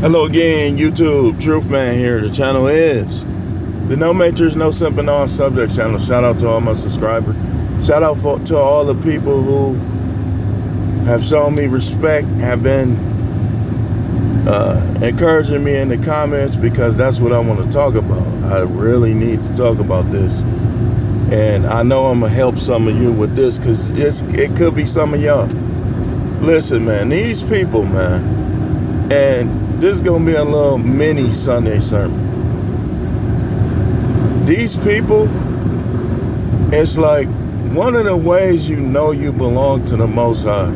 Hello again, YouTube. Truth Man here. The channel is the No Matrix, No Simping On Subject channel. Shout out to all my subscribers. Shout out to all the people who have shown me respect, have been encouraging me in the comments, because that's what I want to talk about. I really need to talk about this. And I know I'm going to help some of you with this, because it could be some of y'all. Listen, man, these people, man, and this is going to be a little mini Sunday sermon. These people, it's like one of the ways you know you belong to the Most High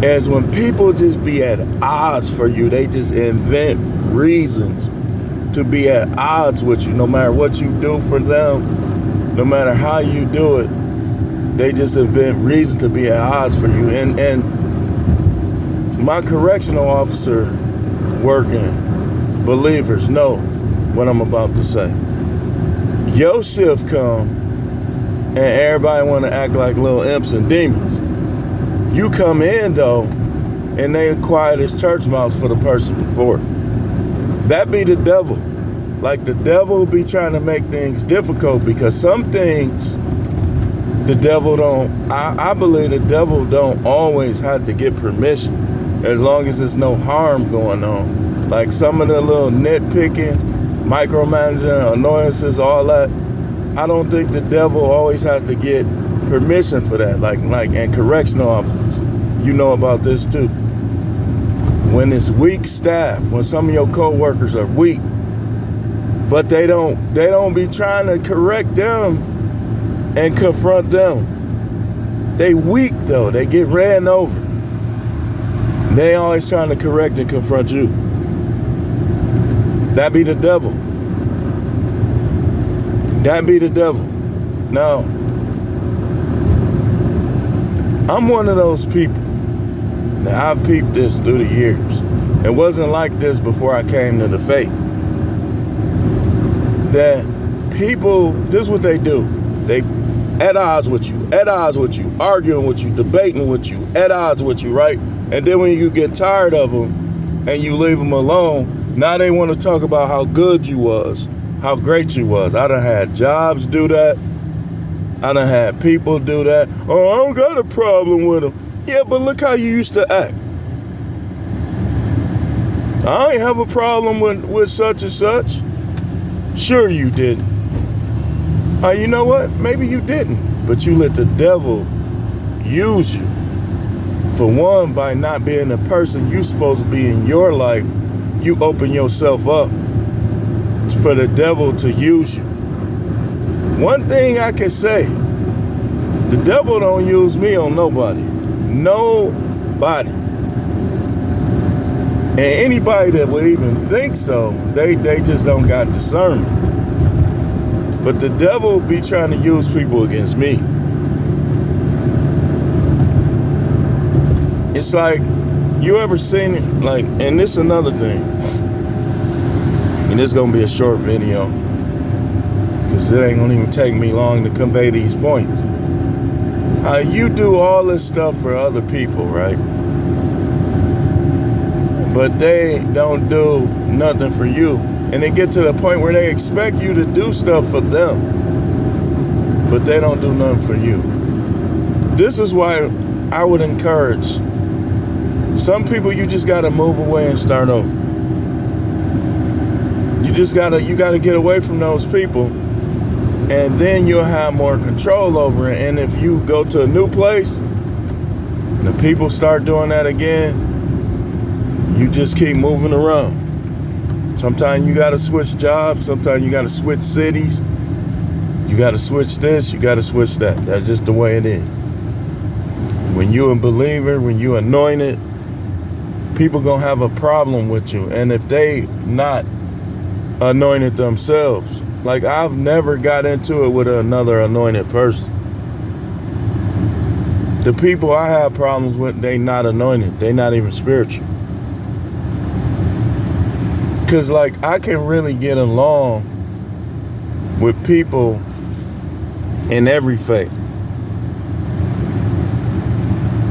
is when people just be at odds for you. They just invent reasons to be at odds with you. No matter what you do for them, no matter how you do it, they just invent reasons to be at odds for you. And my correctional officer working believers know what I'm about to say. Your shift come and everybody want to act like little imps and demons. You come in though and they quiet as church mouse for the person before. That be the devil. Like, the devil be trying to make things difficult, because some things the devil don't, I believe the devil don't always have to get permission, as long as there's no harm going on. Like some of the little nitpicking, micromanaging, annoyances, all that, I don't think the devil always has to get permission for that. Like and correctional officers, you know about this too. When it's weak staff, when some of your co-workers are weak, but they don't be trying to correct them and confront them. They weak though, they get ran over. They always trying to correct and confront you. That be the devil. That be the devil. Now, I'm one of those people that I've peeped this through the years. It wasn't like this before I came to the faith. That people, this is what they do. They at odds with you, arguing with you, debating with you, at odds with you, right? And then when you get tired of them and you leave them alone, now they want to talk about how good you was, how great you was. I done had jobs do that. I done had people do that. Oh, I don't got a problem with them. Yeah, but look how you used to act. I ain't have a problem with such and such. Sure you didn't. You know what? Maybe you didn't. But you let the devil use you. For one, by not being the person you supposed to be in your life, you open yourself up for the devil to use you. One thing I can say, the devil don't use me on nobody. Nobody. And anybody that would even think so, they just don't got discernment. But the devil be trying to use people against me. It's like, you ever seen it? Like, and this is another thing. And this is going to be a short video, because it ain't going to even take me long to convey these points. You do all this stuff for other people, right? But they don't do nothing for you. And they get to the point where they expect you to do stuff for them, but they don't do nothing for you. This is why I would encourage some people, you just gotta move away and start over. You gotta get away from those people, and then you'll have more control over it. And if you go to a new place and the people start doing that again, you just keep moving around. Sometimes you gotta switch jobs, sometimes you gotta switch cities. You gotta switch this, you gotta switch that. That's just the way it is. When you a believer, when you anointed, people gonna have a problem with you. And if they not anointed themselves, like, I've never got into it with another anointed person. The people I have problems with, they not anointed. They not even spiritual. Because, like, I can really get along with people in every faith.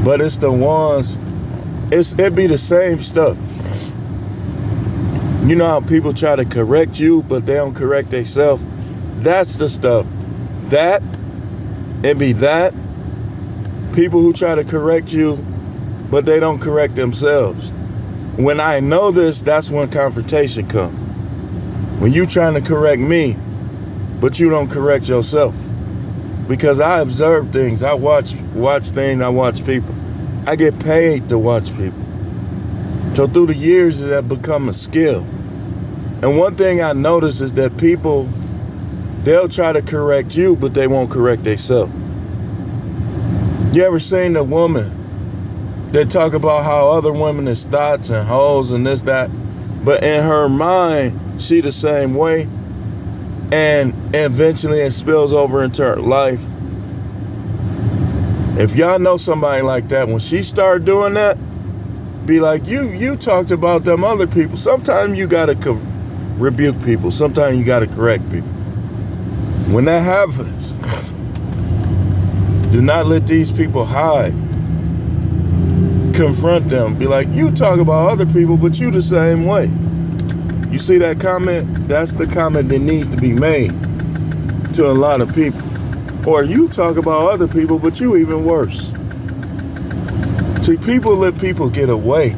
But it's the ones, it be the same stuff. You know how people try to correct you, but they don't correct themselves? That's the stuff. That, it be that. People who try to correct you, but they don't correct themselves. When I know this, that's when confrontation comes. When you trying to correct me, but you don't correct yourself. Because I observe things. I watch things. I watch people. I get paid to watch people. So through the years, it has become a skill. And one thing I notice is that people, they'll try to correct you, but they won't correct themselves. You ever seen a woman that talk about how other women is thoughts and hoes and this, that, but in her mind, she the same way, and eventually it spills over into her life? If y'all know somebody like that, when she start doing that, be like, you talked about them other people. Sometimes you gotta rebuke people. Sometimes you gotta correct people. When that happens, do not let these people hide. Confront them. Be like, you talk about other people, but you the same way. You see that comment? That's the comment that needs to be made to a lot of people. Or you talk about other people, but you even worse. See, people let people get away.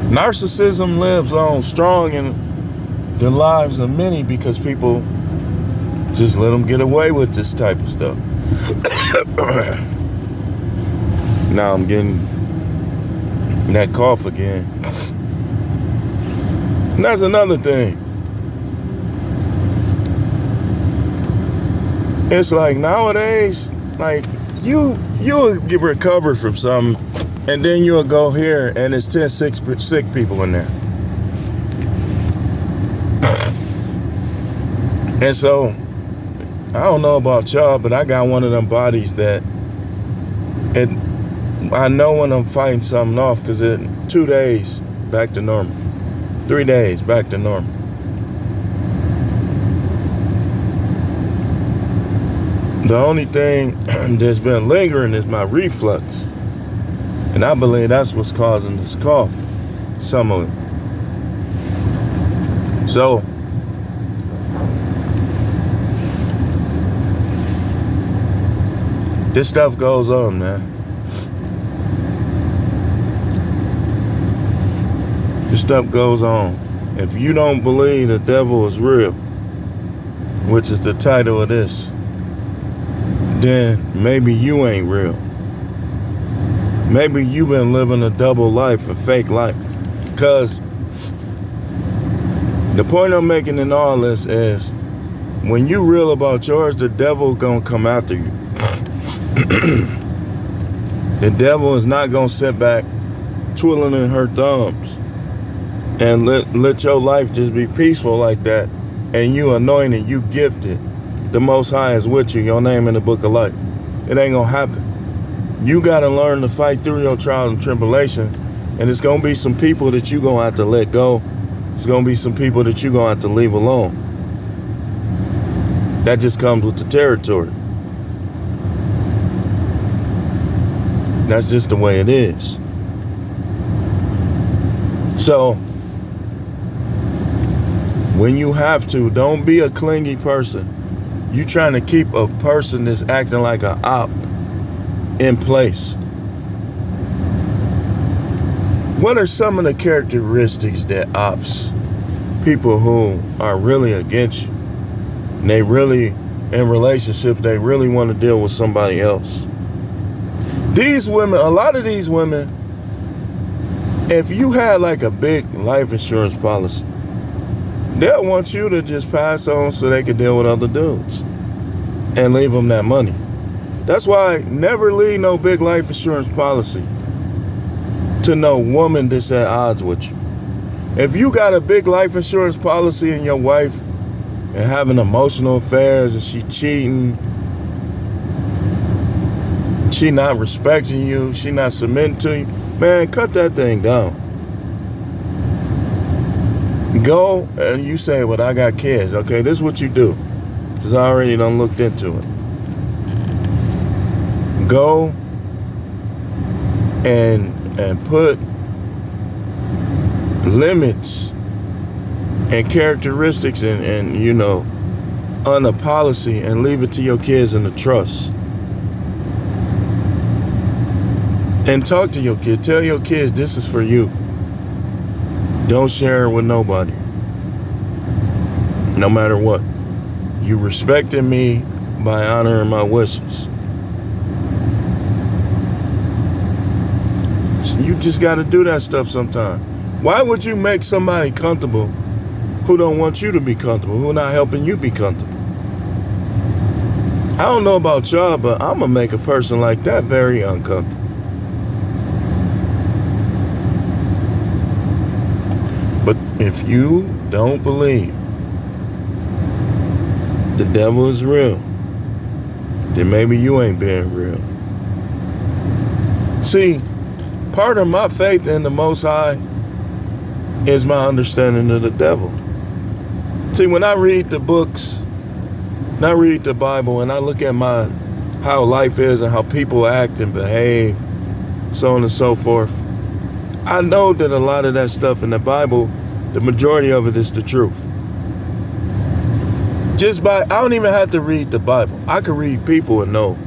Narcissism lives on strong in the lives of many because people just let them get away with this type of stuff. Now I'm getting that cough again. And that's another thing. It's like nowadays, like you'll get recovered from something, and then you'll go here and there's 10 sick people in there. And so, I don't know about y'all, but I got one of them bodies that I know when I'm fighting something off, because in 2 days, back to normal. 3 days, back to normal. The only thing that's been lingering is my reflux. And I believe that's what's causing this cough. Some of it. So, this stuff goes on, man. This stuff goes on. If you don't believe the devil is real, which is the title of this, then maybe you ain't real. Maybe you've been living a double life, a fake life. Because the point I'm making in all this is, when you real about yours, the devil gonna come after you. The devil is not gonna sit back twiddling her thumbs and let your life just be peaceful like that, and you anointed, you gifted. The Most High is with you, your name in the book of life. It ain't gonna happen. You gotta learn to fight through your trials and tribulation, and it's gonna be some people that you gonna have to let go. It's gonna be some people that you gonna have to leave alone. That just comes with the territory. That's just the way it is. So, when you have to, don't be a clingy person. You trying to keep a person that's acting like an op in place. What are some of the characteristics that ops, people who are really against you, and they really, in relationships, they really want to deal with somebody else? These women, a lot of these women, if you had like a big life insurance policy, they'll want you to just pass on so they can deal with other dudes and leave them that money. That's why never leave no big life insurance policy to no woman that's at odds with you. If you got a big life insurance policy and your wife and having emotional affairs and she cheating, she not respecting you, she not submitting to you, man, cut that thing down. Go and you say, well, I got kids. Okay, this is what you do. Because I already done looked into it. Go and put limits and characteristics and on a policy, and leave it to your kids in the trust. And talk to your kid. Tell your kids this is for you. Don't share it with nobody. No matter what. You respected me by honoring my wishes. So you just got to do that stuff sometime. Why would you make somebody comfortable who don't want you to be comfortable, who not helping you be comfortable? I don't know about y'all, but I'm going to make a person like that very uncomfortable. But if you don't believe the devil is real, then maybe you ain't being real. See, part of my faith in the Most High is my understanding of the devil. See, when I read the books, and I read the Bible, and I look at how life is and how people act and behave, so on and so forth, I know that a lot of that stuff in the Bible, the majority of it is the truth. I don't even have to read the Bible. I can read people and know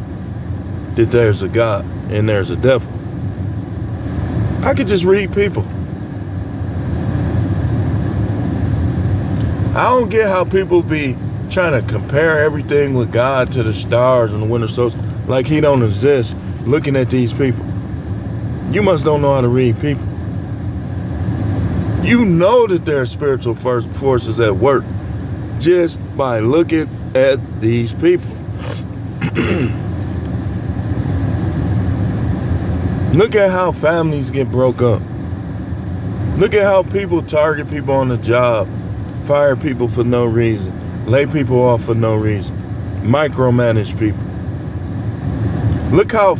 that there's a God and there's a devil. I could just read people. I don't get how people be trying to compare everything with God to the stars and the winter solstice like he don't exist, looking at these people. You must don't know how to read people. You know that there are spiritual forces at work just by looking at these people. Look at how families get broke up. Look at how people target people on the job, fire people for no reason, lay people off for no reason, micromanage people. Look how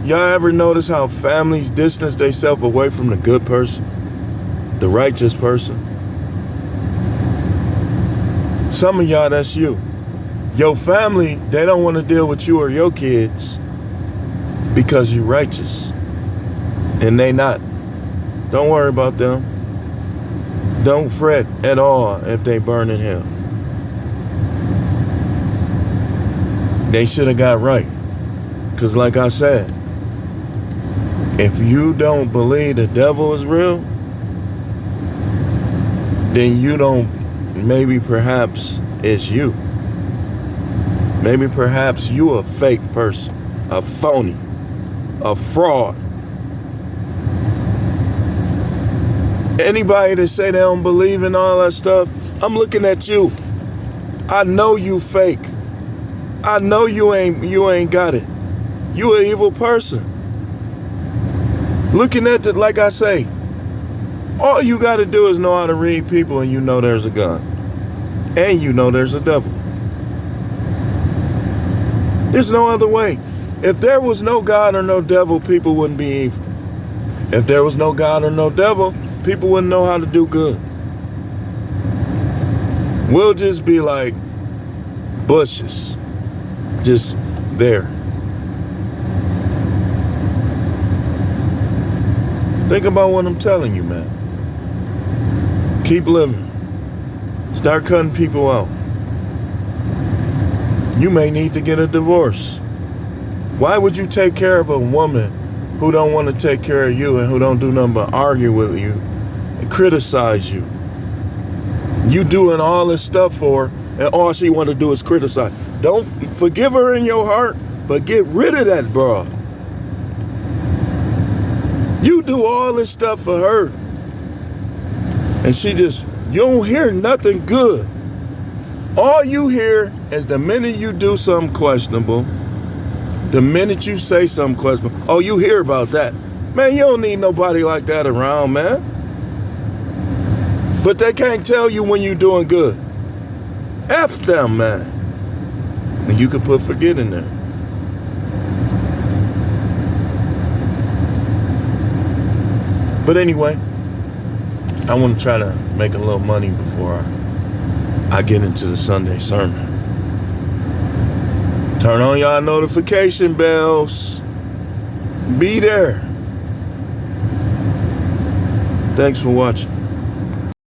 y'all ever notice how families distance themselves away from the good person, the righteous person? Some of y'all, that's you. Your family, they don't want to deal with you or your kids because you're righteous. And they not. Don't worry about them. Don't fret at all if they burn in hell. They should have got right. Because like I said, if you don't believe the devil is real, then you don't, maybe perhaps it's you. Maybe perhaps you a fake person, a phony, a fraud. Anybody that say they don't believe in all that stuff, I'm looking at you. I know you fake. I know you ain't got it. You an evil person. Looking at it, like I say, all you got to do is know how to read people, and you know there's a God. And you know there's a devil. There's no other way. If there was no God or no devil, people wouldn't be evil. If there was no God or no devil, people wouldn't know how to do good. We'll just be like bushes, just there. Think about what I'm telling you, man. Keep living. Start cutting people out. You may need to get a divorce. Why would you take care of a woman who don't want to take care of you and who don't do nothing but argue with you and criticize you? You doing all this stuff for her, and all she want to do is criticize. Don't forgive her in your heart, but get rid of that broad. You do all this stuff for her, and you don't hear nothing good. All you hear is the minute you do something questionable, the minute you say something questionable, oh, you hear about that. Man, you don't need nobody like that around, man. But they can't tell you when you're doing good. F them, man. And you can put forget in there. But anyway, I want to try to make a little money before I get into the Sunday sermon. Turn on y'all notification bells. Be there. Thanks for watching.